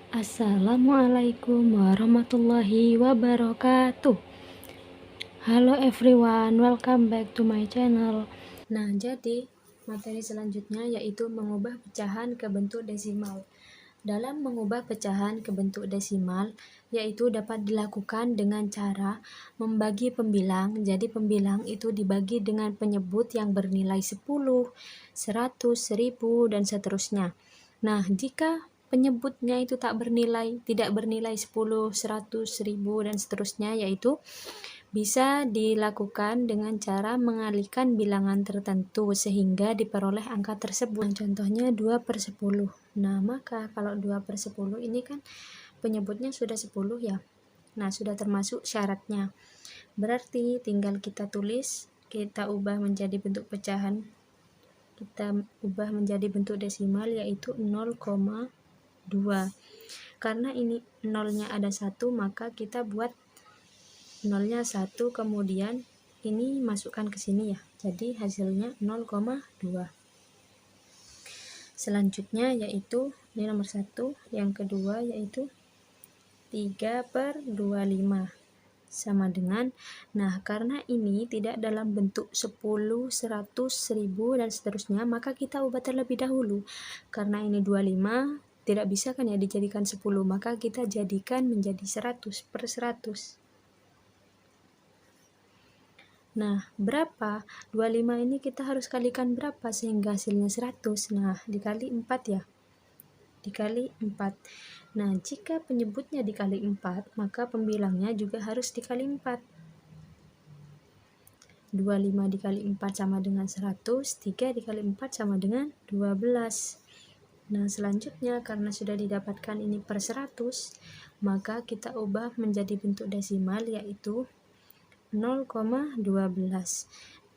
Assalamualaikum warahmatullahi wabarakatuh. Halo everyone, welcome back to my channel. Nah, jadi materi selanjutnya yaitu mengubah pecahan ke bentuk desimal. Dalam mengubah pecahan ke bentuk desimal, yaitu dapat dilakukan dengan cara membagi pembilang. Jadi pembilang itu dibagi dengan penyebut yang bernilai 10, 100, 1000, dan seterusnya. Nah, jika penyebutnya itu tidak bernilai 10, 100, 1000, dan seterusnya, yaitu bisa dilakukan dengan cara mengalihkan bilangan tertentu sehingga diperoleh angka tersebut. Nah, contohnya 2/10. Nah, maka kalau 2/10 ini kan penyebutnya sudah 10 ya. Nah, sudah termasuk syaratnya. Berarti tinggal kita tulis, kita ubah menjadi bentuk pecahan. Kita ubah menjadi bentuk desimal yaitu 0,2. Karena ini nolnya ada 1, maka kita buat nolnya 1, kemudian ini masukkan ke sini ya, jadi hasilnya 0,2. Selanjutnya yaitu ini nomor 1, yang kedua yaitu 3/25 sama dengan, nah karena ini tidak dalam bentuk 10, 100, 1000 dan seterusnya, maka kita ubah terlebih dahulu. Karena ini 25 tidak bisa kan ya dijadikan 10, maka kita jadikan menjadi 100/100. Nah, berapa? 25 ini kita harus kalikan berapa sehingga hasilnya 100? Nah, dikali 4 ya. Dikali 4. Nah, jika penyebutnya dikali 4, maka pembilangnya juga harus dikali 4. 25 dikali 4 sama dengan 100, 3 dikali 4 sama dengan 12. Nah, selanjutnya karena sudah didapatkan ini per 100, maka kita ubah menjadi bentuk desimal yaitu 0,12.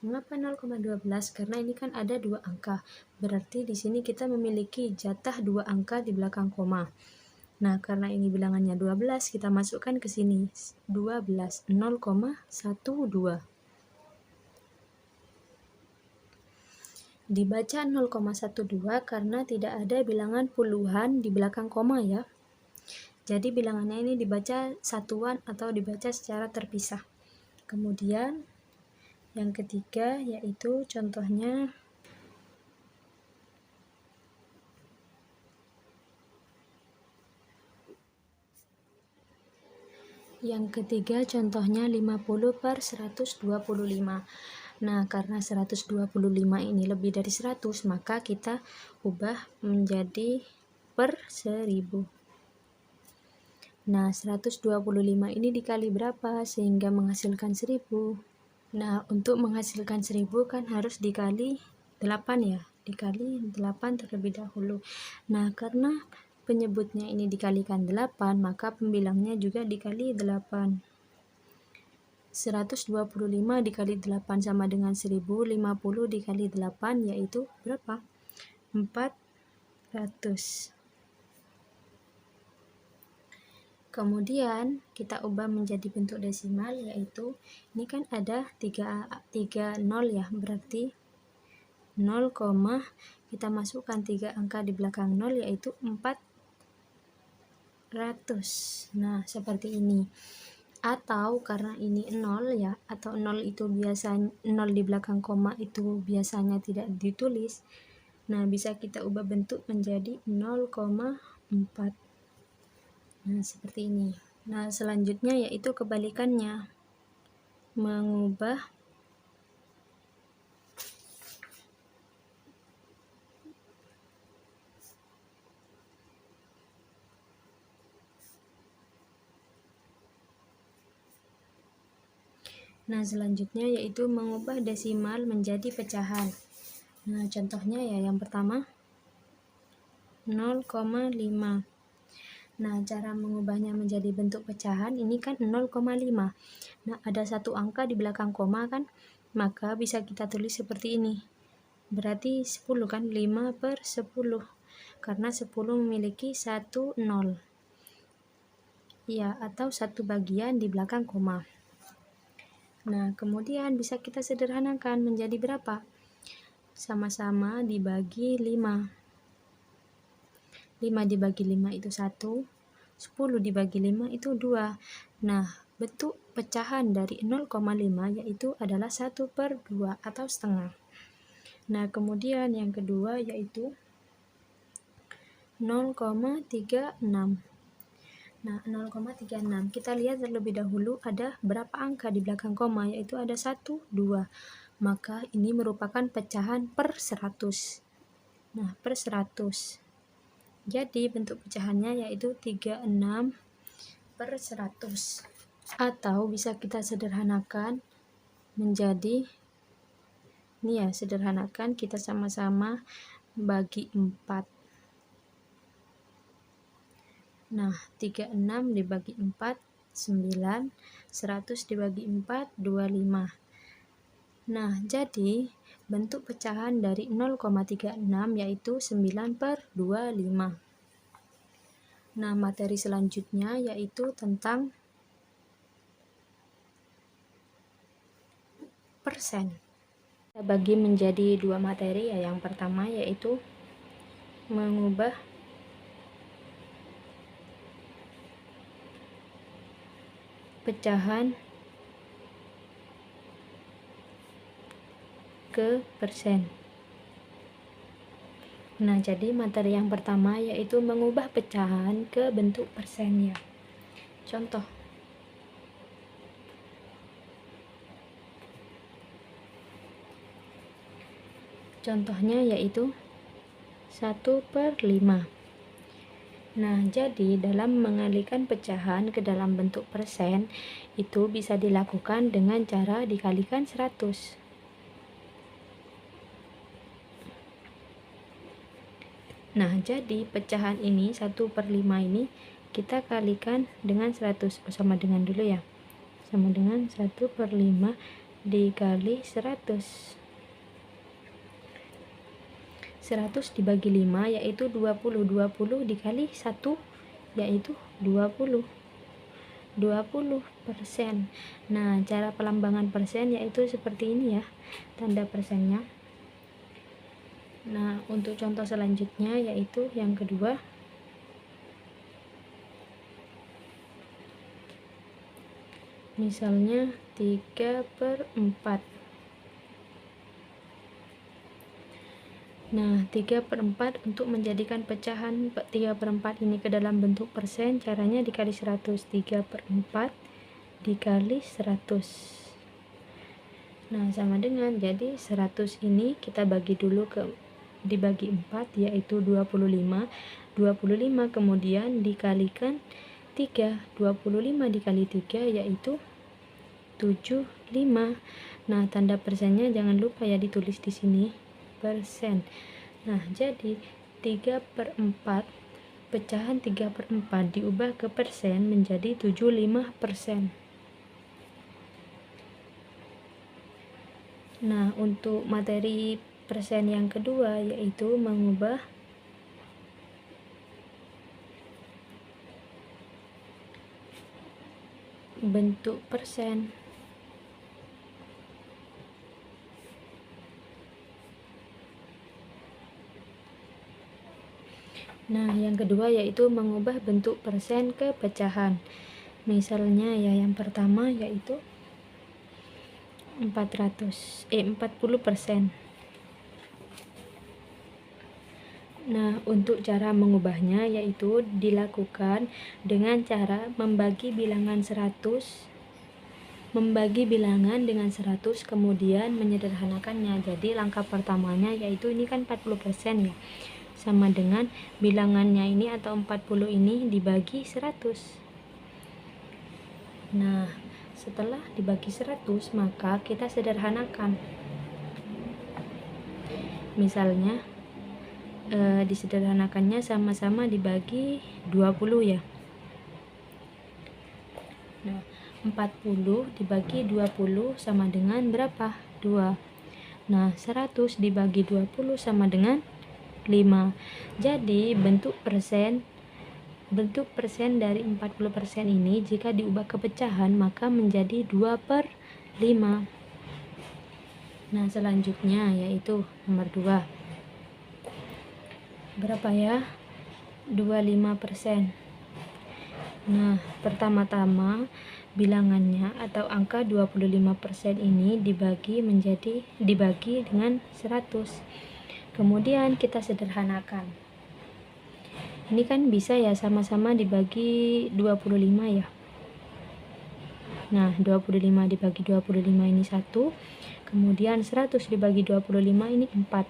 Mengapa 0,12? Karena ini kan ada 2 angka. Berarti di sini kita memiliki jatah 2 angka di belakang koma. Nah, karena ini bilangannya 12, kita masukkan ke sini 12, 0,12. Dibaca 0,12 karena tidak ada bilangan puluhan di belakang koma ya. Jadi bilangannya ini dibaca satuan atau dibaca secara terpisah. Kemudian yang ketiga yaitu contohnya contohnya 50/125. Nah, karena 125 ini lebih dari 100, maka kita ubah menjadi per 1000. Nah, 125 ini dikali berapa sehingga menghasilkan 1000? Nah, untuk menghasilkan 1000 kan harus dikali 8 ya, dikali 8 terlebih dahulu. Nah, karena penyebutnya ini dikalikan 8, maka pembilangnya juga dikali 8. 125 dikali 8 sama dengan 1000, 50 dikali 8 yaitu berapa? 400. Kemudian kita ubah menjadi bentuk desimal yaitu ini kan ada 3 nol ya, berarti 0, kita masukkan 3 angka di belakang 0 yaitu 400. Nah, seperti ini. Atau karena ini 0 ya, atau 0 itu biasanya 0 di belakang koma itu biasanya tidak ditulis. Nah, bisa kita ubah bentuk menjadi 0,4. Nah, seperti ini. Nah, selanjutnya yaitu kebalikannya. Mengubah Nah, selanjutnya yaitu mengubah desimal menjadi pecahan. Nah, contohnya ya yang pertama 0,5. Nah, cara mengubahnya menjadi bentuk pecahan ini kan 0,5. Nah, ada satu angka di belakang koma kan, maka bisa kita tulis seperti ini. Berarti 10 kan, 5/10. Karena 10 memiliki 1 0. Ya, atau satu bagian di belakang koma. Nah, kemudian bisa kita sederhanakan menjadi berapa? Sama-sama dibagi 5. 5 dibagi 5 itu 1. 10 dibagi 5 itu 2. Nah, bentuk pecahan dari 0,5 yaitu adalah 1/2 atau setengah. Nah, kemudian yang kedua yaitu 0,36. Nah, 0,36. Kita lihat terlebih dahulu ada berapa angka di belakang koma, yaitu ada 1, 2. Maka ini merupakan pecahan per 100. Nah, per 100. Jadi bentuk pecahannya yaitu 36/100. Atau bisa kita sederhanakan menjadi, ini ya, sederhanakan, kita sama-sama bagi 4. Nah, 36 dibagi 4, 9. 100 dibagi 4, 25. Nah, jadi bentuk pecahan dari 0,36 yaitu 9/25. Nah, materi selanjutnya yaitu tentang persen. Kita bagi menjadi 2 materi ya. Yang pertama yaitu mengubah pecahan ke persen. Nah, jadi materi yang pertama yaitu mengubah pecahan ke bentuk persen ya. Contoh. Contohnya yaitu 1/5. Nah, jadi dalam mengalihkan pecahan ke dalam bentuk persen itu bisa dilakukan dengan cara dikalikan 100. Nah, jadi pecahan ini 1/5 ini kita kalikan dengan 100. Sama dengan dulu ya. Sama dengan 1/5 dikali 100. 100 dibagi 5 yaitu 20. 20 dikali 1 yaitu 20. 20%. Nah, cara pelambangan persen yaitu seperti ini ya, tanda persennya. Nah, untuk contoh selanjutnya yaitu yang kedua. Misalnya 3/4. Nah, 3/4 untuk menjadikan pecahan 3/4 ini ke dalam bentuk persen, caranya dikali 100. 3/4 dikali 100. Nah, sama dengan, jadi 100 ini kita bagi dulu dibagi 4 yaitu 25. 25 kemudian dikalikan 3. 25 dikali 3 yaitu 75. Nah, tanda persennya jangan lupa ya ditulis di sini, persen. Nah, jadi 3/4, pecahan 3/4 diubah ke persen menjadi 75%. Nah, untuk materi persen yang kedua yaitu mengubah bentuk persen. Nah, yang kedua yaitu mengubah bentuk persen ke pecahan. Misalnya ya, yang pertama yaitu 40%. Nah, untuk cara mengubahnya yaitu dilakukan dengan cara membagi bilangan dengan 100 kemudian menyederhanakannya. Jadi langkah pertamanya yaitu ini kan 40% ya. Sama dengan bilangannya ini atau 40 ini dibagi 100. Nah, setelah dibagi 100 maka kita sederhanakan. Misalnya disederhanakannya sama-sama dibagi 20 ya. Nah, 40 dibagi 20 sama dengan berapa? 2. Nah, 100 dibagi 20 sama dengan 5. Jadi bentuk persen dari 40% ini jika diubah ke pecahan maka menjadi 2/5. Nah, selanjutnya yaitu nomor 2. Berapa ya? 25%. Nah, pertama-tama bilangannya atau angka 25% ini dibagi dengan 100. Kemudian kita sederhanakan. Ini kan bisa ya sama-sama dibagi 25 ya. Nah, 25 dibagi 25 ini 1. Kemudian 100 dibagi 25 ini 4.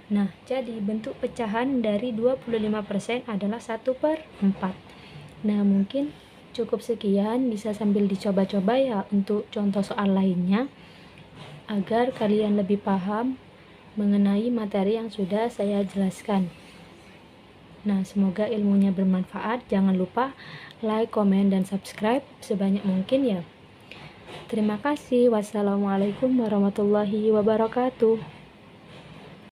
Nah, jadi bentuk pecahan dari 25% adalah 1/4. Nah, mungkin cukup sekian, bisa sambil dicoba-coba ya untuk contoh soal lainnya, agar kalian lebih paham mengenai materi yang sudah saya jelaskan. Nah, semoga ilmunya bermanfaat. Jangan lupa like, komen, dan subscribe sebanyak mungkin ya. Terima kasih. Wassalamualaikum warahmatullahi wabarakatuh.